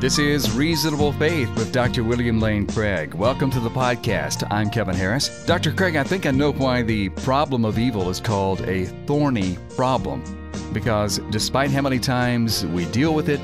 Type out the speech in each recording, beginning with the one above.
This is Reasonable Faith with Dr. William Lane Craig. Welcome to the podcast. I'm Kevin Harris. Dr. Craig, I think I know why the problem of evil is called a thorny problem. Because despite how many times we deal with it,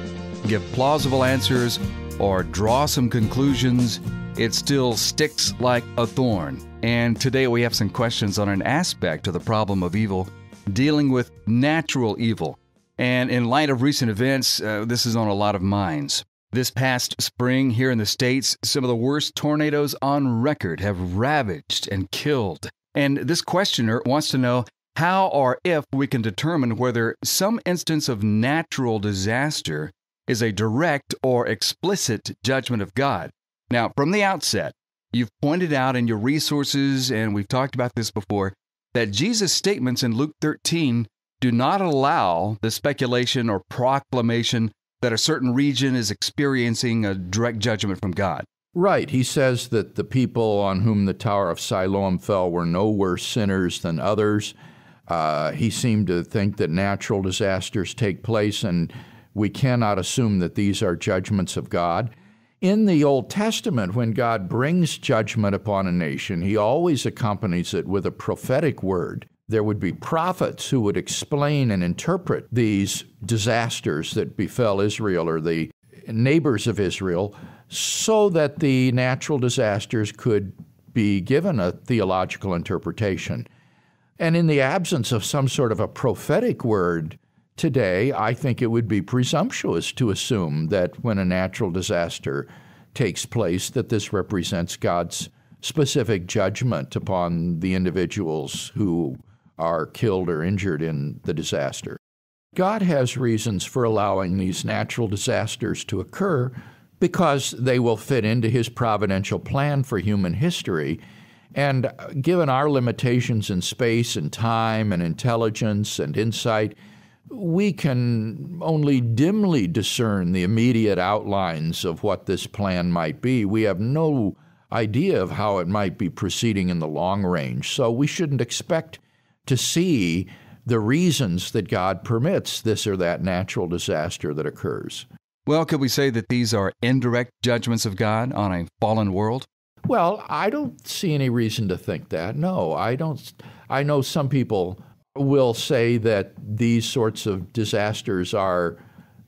give plausible answers, or draw some conclusions, it still sticks like a thorn. And today we have some questions on an aspect of the problem of evil, dealing with natural evil. And in light of recent events, this is on a lot of minds. This past spring here in the States, some of the worst tornadoes on record have ravaged and killed. And this questioner wants to know how or if we can determine whether some instance of natural disaster is a direct or explicit judgment of God. Now, from the outset, you've pointed out in your resources, and we've talked about this before, that Jesus' statements in Luke 13 do not allow the speculation or proclamation that a certain region is experiencing a direct judgment from God. Right. He says that the people on whom the Tower of Siloam fell were no worse sinners than others. He seemed to think that natural disasters take place, and we cannot assume that these are judgments of God. In the Old Testament, when God brings judgment upon a nation, he always accompanies it with a prophetic word. There would be prophets who would explain and interpret these disasters that befell Israel or the neighbors of Israel so that the natural disasters could be given a theological interpretation. And in the absence of some sort of a prophetic word today, I think it would be presumptuous to assume that when a natural disaster takes place, that this represents God's specific judgment upon the individuals who are killed or injured in the disaster. God has reasons for allowing these natural disasters to occur because they will fit into his providential plan for human history. And given our limitations in space and time and intelligence and insight, we can only dimly discern the immediate outlines of what this plan might be. We have no idea of how it might be proceeding in the long range. So we shouldn't expect to see the reasons that God permits this or that natural disaster that occurs. Well, could we say that these are indirect judgments of God on a fallen world? Well, I don't see any reason to think that. No, I don't. I know some people will say that these sorts of disasters are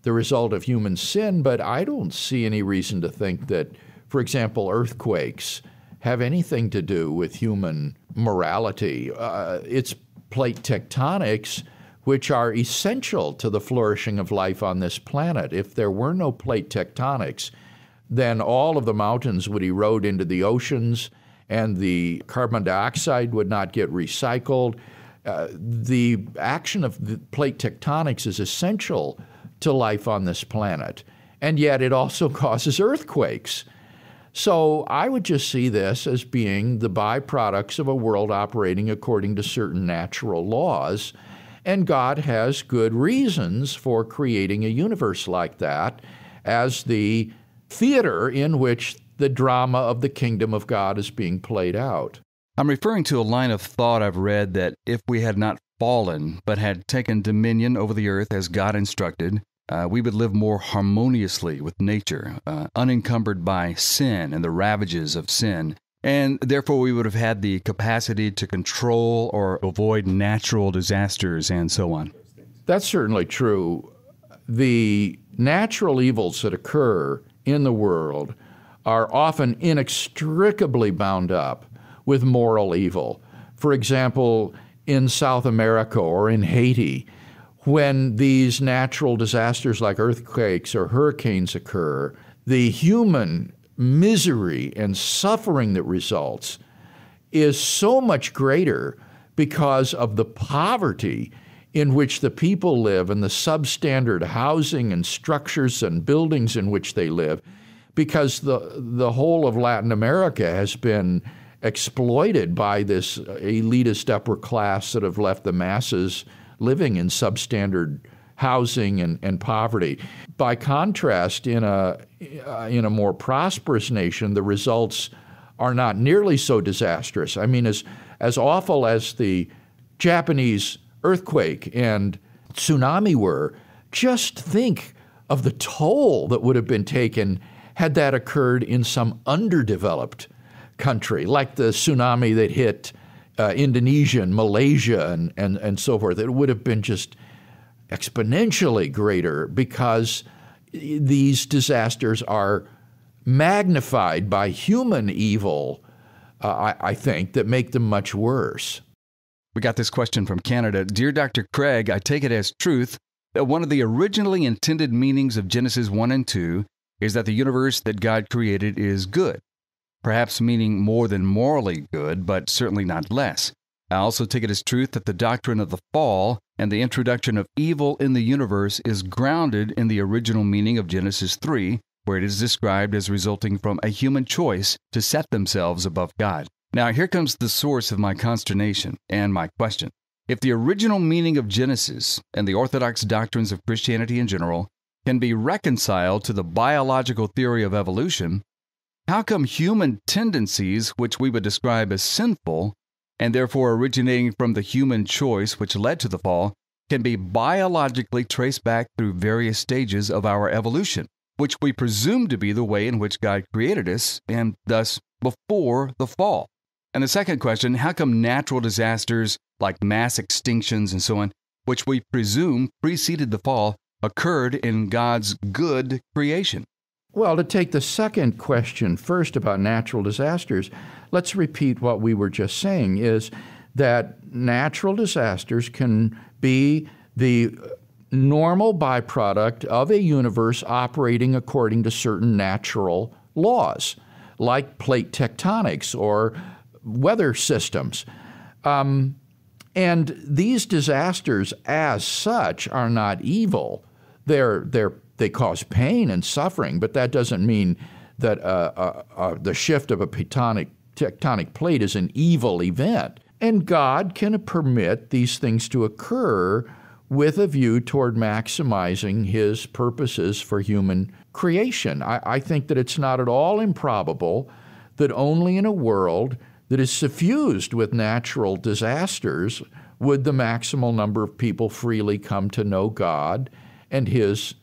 the result of human sin, but I don't see any reason to think that, for example, earthquakes have anything to do with human morality. It's plate tectonics which are essential to the flourishing of life on this planet. If there were no plate tectonics, then all of the mountains would erode into the oceans and the carbon dioxide would not get recycled. The action of the plate tectonics is essential to life on this planet, and yet it also causes earthquakes. So I would just see this as being the byproducts of a world operating according to certain natural laws, and God has good reasons for creating a universe like that as the theater in which the drama of the kingdom of God is being played out. I'm referring to a line of thought I've read that if we had not fallen but had taken dominion over the earth as God instructed, we would live more harmoniously with nature, unencumbered by sin and the ravages of sin. And therefore, we would have had the capacity to control or avoid natural disasters and so on. That's certainly true. The natural evils that occur in the world are often inextricably bound up with moral evil. For example, in South America or in Haiti, when these natural disasters like earthquakes or hurricanes occur, the human misery and suffering that results is so much greater because of the poverty in which the people live and the substandard housing and structures and buildings in which they live, because the whole of Latin America has been exploited by this elitist upper class that have left the masses living in substandard housing and poverty. By contrast, in a more prosperous nation, the results are not nearly so disastrous. I mean, as awful as the Japanese earthquake and tsunami were, just think of the toll that would have been taken had that occurred in some underdeveloped country, like the tsunami that hit Indonesia and Malaysia and so forth. It would have been just exponentially greater because these disasters are magnified by human evil, I think, that make them much worse. We got this question from Canada. Dear Dr. Craig, I take it as truth that one of the originally intended meanings of Genesis 1 and 2 is that the universe that God created is good, perhaps meaning more than morally good, but certainly not less. I also take it as truth that the doctrine of the fall and the introduction of evil in the universe is grounded in the original meaning of Genesis 3, where it is described as resulting from a human choice to set themselves above God. Now, here comes the source of my consternation and my question. If the original meaning of Genesis and the orthodox doctrines of Christianity in general can be reconciled to the biological theory of evolution, how come human tendencies, which we would describe as sinful, and therefore originating from the human choice which led to the fall, can be biologically traced back through various stages of our evolution, which we presume to be the way in which God created us, and thus before the fall? And the second question, how come natural disasters like mass extinctions and so on, which we presume preceded the fall, occurred in God's good creation? Well, to take the second question first about natural disasters, let's repeat what we were just saying, is that natural disasters can be the normal byproduct of a universe operating according to certain natural laws, like plate tectonics or weather systems. And these disasters as such are not evil. They cause pain and suffering, but that doesn't mean that the shift of a tectonic plate is an evil event. And God can permit these things to occur with a view toward maximizing His purposes for human creation. I think that it's not at all improbable that only in a world that is suffused with natural disasters would the maximal number of people freely come to know God and His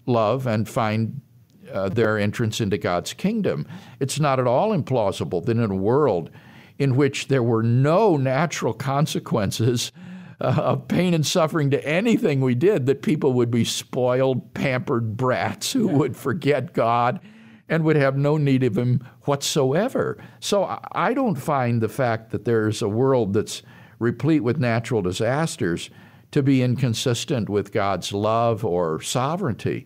love and find their entrance into God's kingdom. It's not at all implausible that in a world in which there were no natural consequences of pain and suffering to anything we did, that people would be spoiled, pampered brats who would forget God and would have no need of Him whatsoever. So I don't find the fact that there's a world that's replete with natural disasters to be inconsistent with God's love or sovereignty.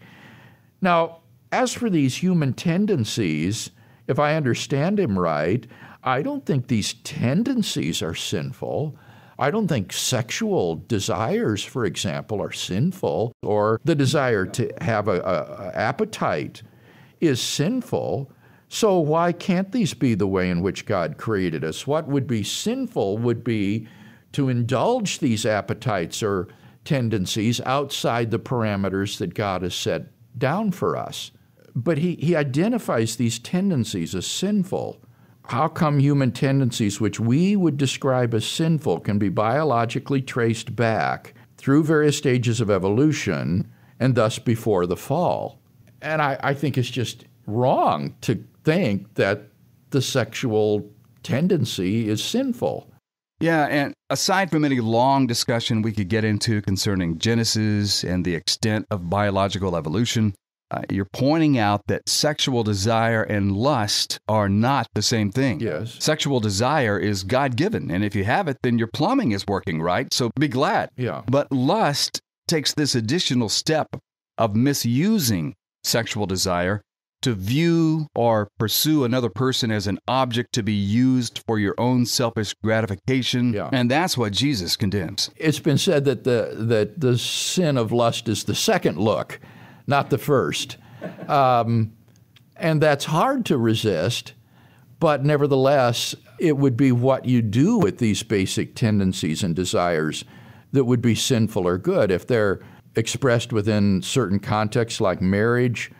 Now, as for these human tendencies, if I understand him right, I don't think these tendencies are sinful. I don't think sexual desires, for example, are sinful, or the desire to have an appetite is sinful. So why can't these be the way in which God created us? What would be sinful would be to indulge these appetites or tendencies outside the parameters that God has set down for us. But he identifies these tendencies as sinful. How come human tendencies, which we would describe as sinful, can be biologically traced back through various stages of evolution and thus before the fall? And I think it's just wrong to think that the sexual tendency is sinful. Yeah, and aside from any long discussion we could get into concerning Genesis and the extent of biological evolution, you're pointing out that sexual desire and lust are not the same thing. Yes. Sexual desire is God-given, and if you have it, then your plumbing is working right, so be glad. Yeah. But lust takes this additional step of misusing sexual desire to view or pursue another person as an object to be used for your own selfish gratification, and that's what Jesus condemns. It's been said that the sin of lust is the second look, not the first. And that's hard to resist, but nevertheless, it would be what you do with these basic tendencies and desires that would be sinful or good. If they're expressed within certain contexts like marriage,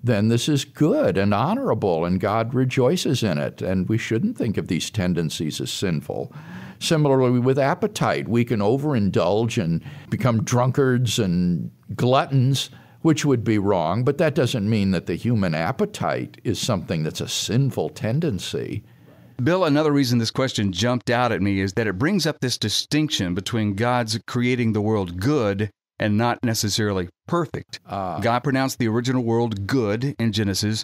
then this is good and honorable, and God rejoices in it, and we shouldn't think of these tendencies as sinful. Similarly, with appetite, we can overindulge and become drunkards and gluttons which would be wrong, but that doesn't mean that the human appetite is something that's a sinful tendency. Bill, another reason this question jumped out at me is that it brings up this distinction between God's creating the world good and not necessarily perfect. God pronounced the original world good in Genesis,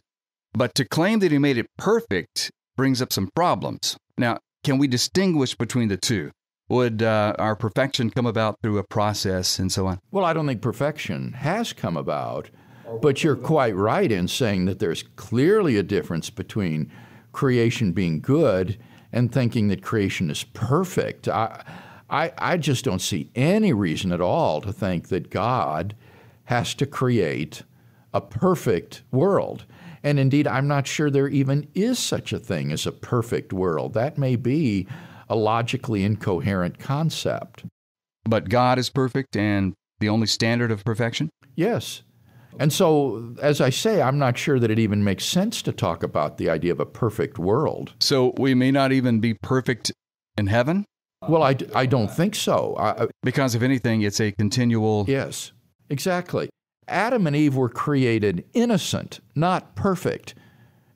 but to claim that he made it perfect brings up some problems. Now, can we distinguish between the two? Would our perfection come about through a process and so on? Well, I don't think perfection has come about, but you're quite right in saying that there's clearly a difference between creation being good and thinking that creation is perfect. I just don't see any reason at all to think that God has to create a perfect world. And indeed, I'm not sure there even is such a thing as a perfect world. That may be a logically incoherent concept. But God is perfect and the only standard of perfection? Yes. And so, as I say, I'm not sure that it even makes sense to talk about the idea of a perfect world. So we may not even be perfect in heaven? Well, I don't think so. Because if anything, it's a continual... Yes, exactly. Adam and Eve were created innocent, not perfect.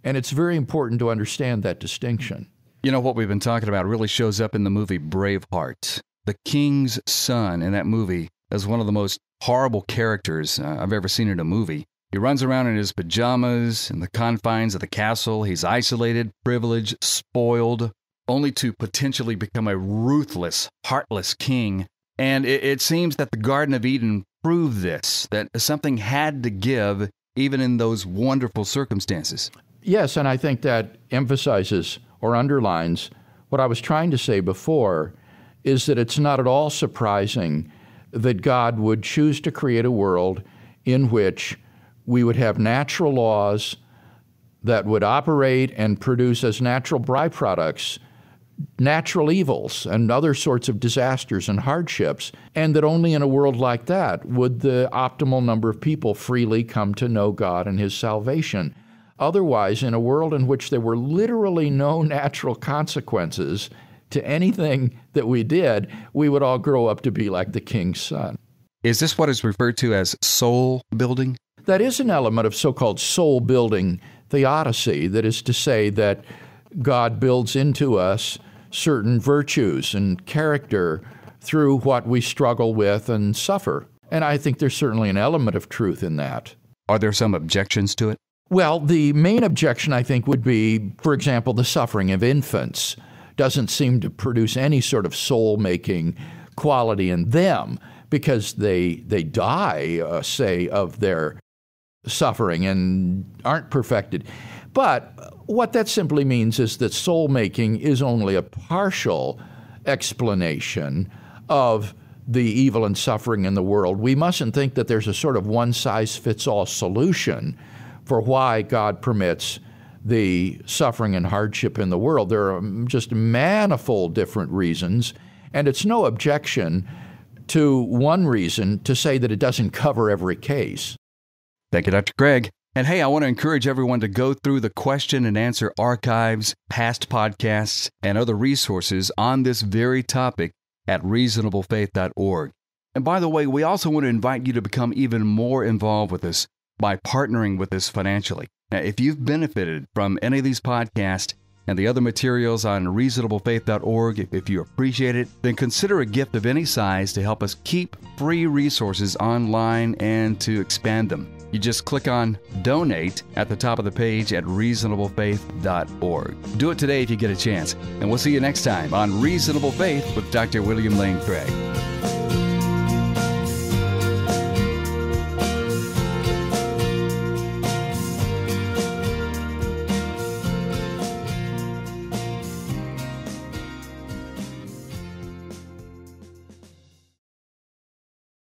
And it's very important to understand that distinction. You know, what we've been talking about really shows up in the movie Braveheart. The king's son in that movie is one of the most horrible characters I've ever seen in a movie. He runs around in his pajamas in the confines of the castle. He's isolated, privileged, spoiled, only to potentially become a ruthless, heartless king. And it seems that the Garden of Eden proved this, that something had to give even in those wonderful circumstances. Yes, and I think that emphasizes or underlines what I was trying to say before, is that it's not at all surprising that God would choose to create a world in which we would have natural laws that would operate and produce as natural byproducts natural evils and other sorts of disasters and hardships, and that only in a world like that would the optimal number of people freely come to know God and his salvation. Otherwise, in a world in which there were literally no natural consequences to anything that we did, we would all grow up to be like the king's son. Is this what is referred to as soul building? That is an element of so-called soul-building theodicy, that is to say that God builds into us certain virtues and character through what we struggle with and suffer. And I think there's certainly an element of truth in that. Are there some objections to it? Well, the main objection, I think, would be, for example, the suffering of infants doesn't seem to produce any sort of soul-making quality in them because they die, say, of their suffering and aren't perfected. But what that simply means is that soul-making is only a partial explanation of the evil and suffering in the world. We mustn't think that there's a sort of one-size-fits-all solution for why God permits the suffering and hardship in the world. There are just manifold different reasons, and it's no objection to one reason to say that it doesn't cover every case. Thank you, Dr. Craig. And hey, I want to encourage everyone to go through the question and answer archives, past podcasts, and other resources on this very topic at reasonablefaith.org. And by the way, we also want to invite you to become even more involved with us by partnering with us financially. Now, if you've benefited from any of these podcasts and the other materials on reasonablefaith.org, if you appreciate it, then consider a gift of any size to help us keep free resources online and to expand them. You just click on Donate at the top of the page at reasonablefaith.org. Do it today if you get a chance. And we'll see you next time on Reasonable Faith with Dr. William Lane Craig.